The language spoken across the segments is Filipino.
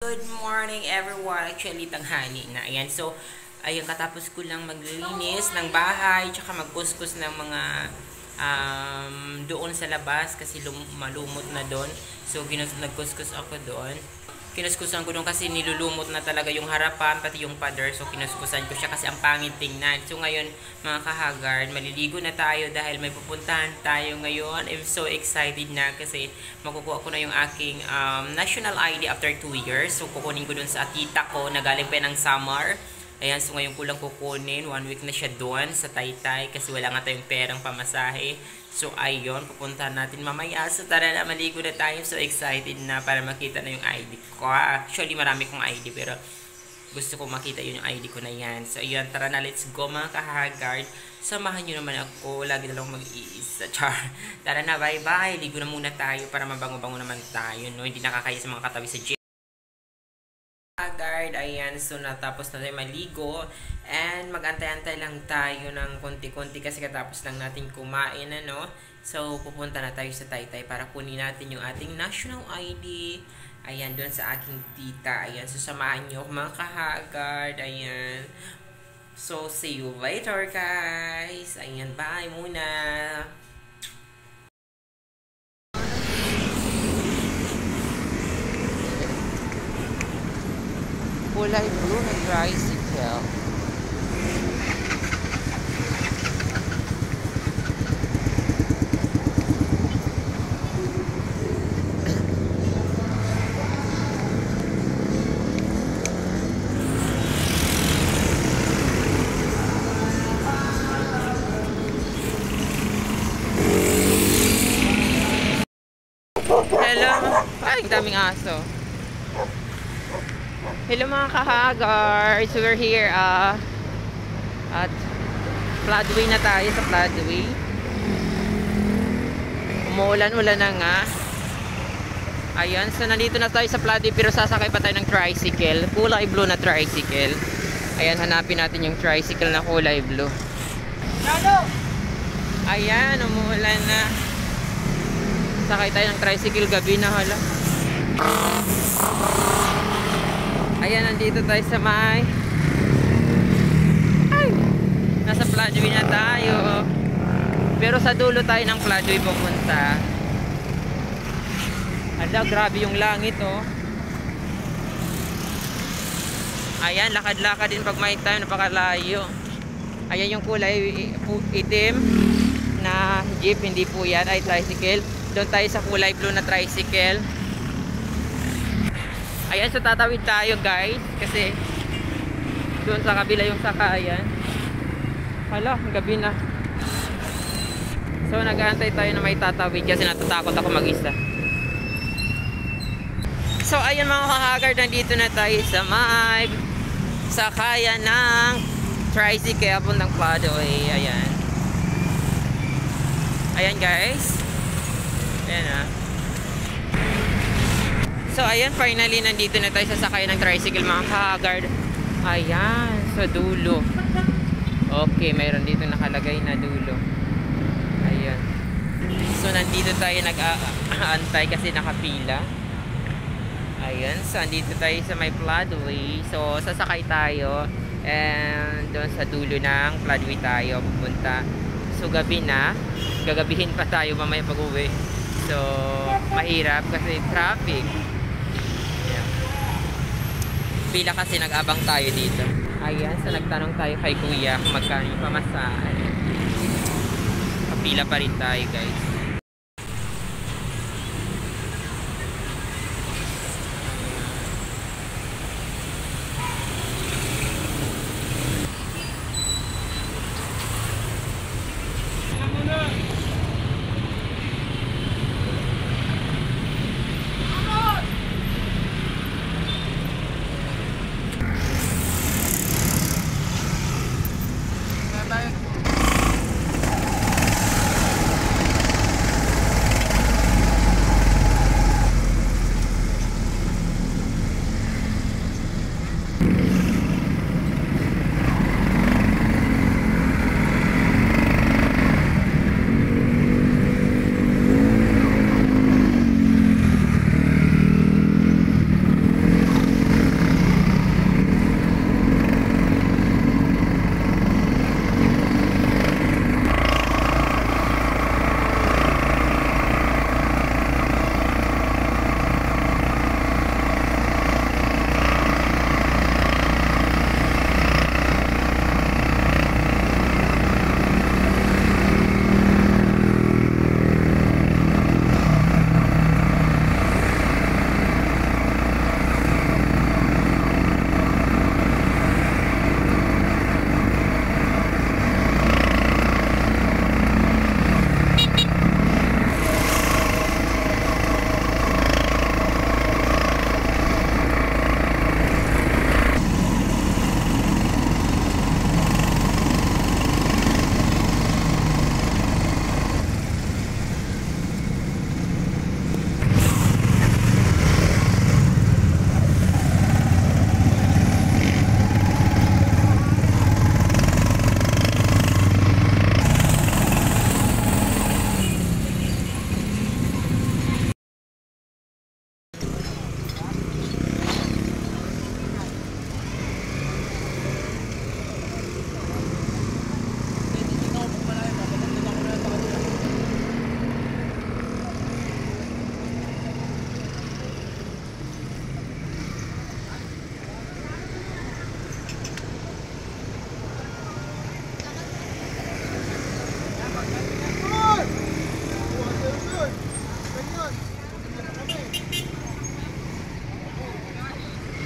Good morning everyone. Actually, tanghali na. Ayan. So, ayun, katapos ko lang maglinis ng bahay, tsaka magkuskus ng mga doon sa labas kasi malumot na doon. So, nagkuskus ako doon. Kinuskusan ko doon kasi nilulumot na talaga yung harapan, pati yung pader. So, kinuskusan ko siya kasi ang pangit tingnan. So, ngayon, mga kahagard, maliligo na tayo dahil may pupuntahan tayo ngayon. I'm so excited na kasi makukuha ko na yung aking national ID after 2 years. So, kukunin ko doon sa tita ko na galing pa ng summer. Ayan, so ngayon ko lang kukunin. 1 week na siya doon sa Taytay kasi wala nga tayong perang pamasahe. So, ayun, pupuntahan natin mamaya. So, tara na, maligo na tayo. So, excited na para makita na yung ID ko. Actually, marami kong ID pero gusto ko makita yun yung ID ko na yan. So, ayun, tara na, let's go mga kahagard. Samahan nyo naman ako. Lagi na lang mag-iisa. Char. Tara na, bye-bye. Ligo na muna tayo para mabango-bango naman tayo. No? Hindi nakakaya sa mga katabi sa gym. Ayan, so natapos na tayo maligo and mag-antay-antay lang tayo ng konti-konti kasi katapos lang natin kumain, ano. So, pupunta na tayo sa Taytay para kunin natin yung ating national ID. Ayan, doon sa aking tita. Ayan, so samahan nyo mga kahagard. Ayan. So, see you later, guys. Ayan, bye muna. Kulay blue na tricycle. Hello. Ay, daming aso. Hello mga kahagard. So we're here at Floodway na tayo, sa Floodway. Umuulan-ulan na nga. Ayan, so nandito na tayo sa Floodway pero sasakay pa tayo ng tricycle. Kulay blue na tricycle. Ayan, hanapin natin yung tricycle na kulay blue. Ayan, umuulan na. Sakay tayo ng tricycle gabi na, hala. Ayan, nandito tayo sa may nasa Floodway na tayo. Pero sa dulo tayo ng Floodway pupunta. Hala, grabe yung langit, oh. Ayan, lakad-lakad din pag may tayo, napakalayo. Ayan yung kulay itim na jeep, hindi po yan, ay tricycle. Doon tayo sa kulay blue na tricycle. Ayan, so tatawid tayo guys kasi doon sa kabila yung sakayan. Hala, gabi na. So nag-aantay tayo na may tatawid kasi natatakot ako mag-isa. So ayan mga kahagard, nandito na tayo sa may sakayan ng tricycle puntang Floodway. Ayan. Ayan guys. Ayan ah. So, ayan, finally, nandito na tayo sa sakay ng tricycle, mga kahagard. Ayan, sa dulo. Okay, mayroon dito nakalagay na dulo. Ayan. So, nandito tayo nag-aantay kasi nakapila. Ayan, so, nandito tayo sa may Floodway. So, sasakay tayo. And, doon sa dulo ng Floodway tayo pupunta. So, gabi na. Gagabihin pa tayo mamaya pag-uwi. So, mahirap kasi traffic. Pila kasi nag-abang tayo dito. Ayan, so nagtanong tayo kay kuya kung magkano yung pamasahe. Kapila pa rin tayo guys.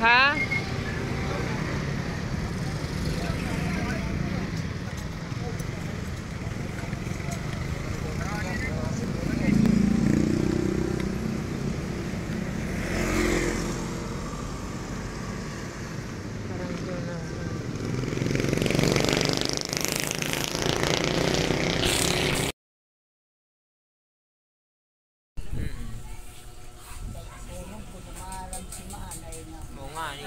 Ha?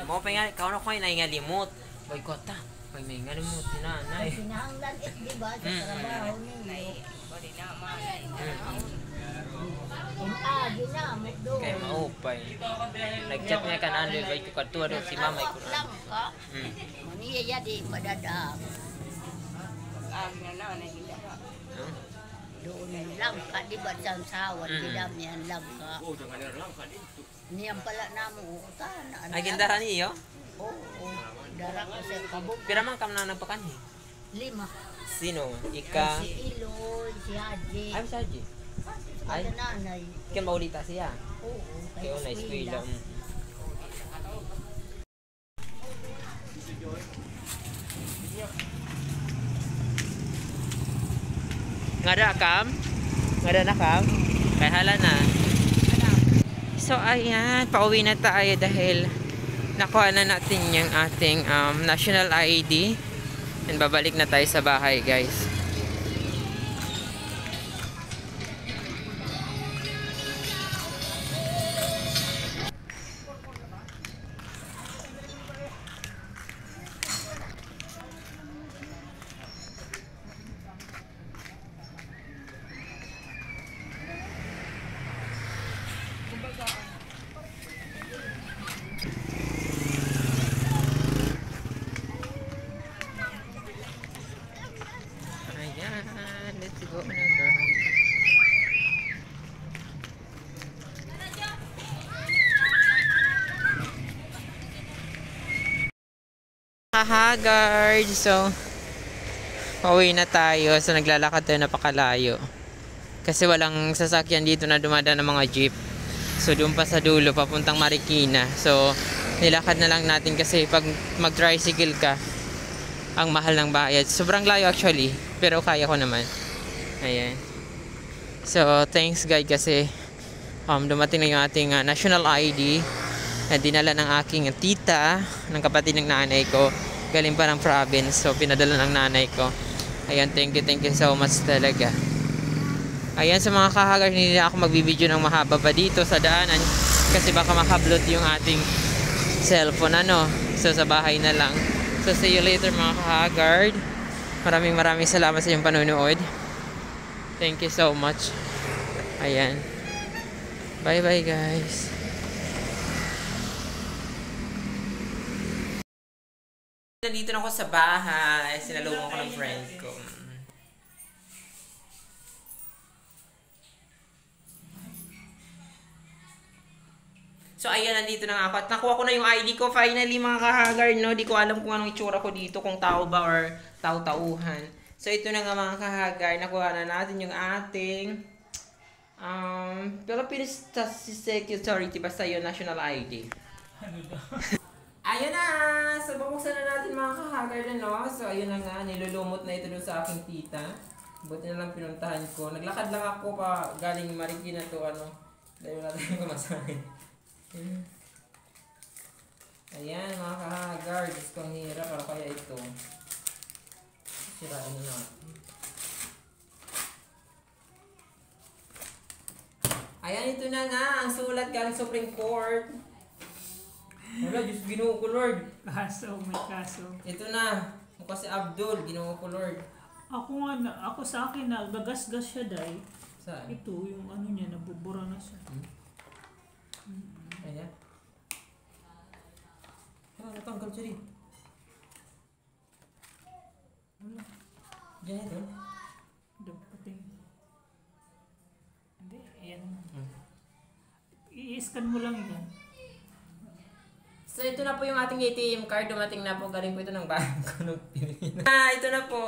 Mo pa nga, kauno ko na nga limot. Boy kota. Boy may nga limot ni nanay. Sinahanglan it, di ba? Sa trabaho ninyo. Ginamit doon. Kaya maupay. Nag-chat nga ka na ko katuwa doon si mamay ko. Lang ka. Maniya yadi, madadaan. Doon lang ka, di ba? Sa sawat, ginamihan lang ka. Niyang pala na mo, ay gindaran niyo? Oo, dara ko sa kabog. Pira man kam na nagpakanhi? 5. Sino? Ika? Si Iloy, si Haji. Ay, si Haji. Ay, nanay. kaya maulita siya? Oo, kaya na eskwela. Ngada kam? Ngada na kam? Kaya hala na. So ayan, pauwi na tayo dahil nakuha na natin yung ating national ID. And babalik na tayo sa bahay, guys. Ayan, let's go na guys. Guard. So, pauwi na tayo. So, naglalakad tayo napakalayo. Kasi walang sasakyan dito na dumadaan ng mga jeep. So, doon pa sa dulo, papuntang Marikina. So, nilakad na lang natin kasi pag mag-tricycle ka, ang mahal ng bayad. Sobrang layo actually, pero kaya ko naman. Ayan. So, thanks guys kasi dumating na yung ating national ID na dinala ng aking tita, ng kapatid ng nanay ko. Galing pa ng province, so pinadala ng nanay ko. Ayan, thank you so much talaga. Ayan, sa mga kahagar, hindi na ako magbibideo ng mahaba pa dito sa daanan kasi baka makablot yung ating cellphone, ano. So, sa bahay na lang. So, see you later mga kahagard. Maraming salamat sa inyong panonood. Thank you so much. Ayan. Bye guys. Nandito na ako sa bahay. Sinalubong ko ng friend ko. So, ayan, nandito na nga ako. At nakuha ko na yung ID ko. Finally, mga kahagar, no? Di ko alam kung anong itsura ko dito. Kung tao ba or tau-tauhan. So, ito na nga mga kahagar. Nakuha na natin yung ating Philippine Security. Basta yun, national ID. Ayun na! So, babuksan na natin mga kahagar na, no? So, ayun na nga. Nilulumot na ito doon sa aking tita. Buti na lang pinuntahan ko. Naglakad lang ako pa galing Marikina to, ano. Dahil wala tayong kumasahin. Ayan mga kahagar, Diyos ko ang hirap, para kaya ito sirain na natin. Ayan, ito na nga ang sulat galing Supreme Court. Wala, Diyos Ginoo ko Lord. Kaso, may kaso. Ito na, mukha si Abdul, Ginoo ko Lord. Ako sa akin na gagasgas siya dahil. Saan? Ito, yung ano niya, nabubura na siya. Ayan. Natanggal siya rin. Diyan ito. Dapating. Hindi, ayan. I-scan mo lang yan. So, ito na po yung ating ATM card. Dumating na po. Galing po ito ng bangko ng Pilipinas. Ito na po.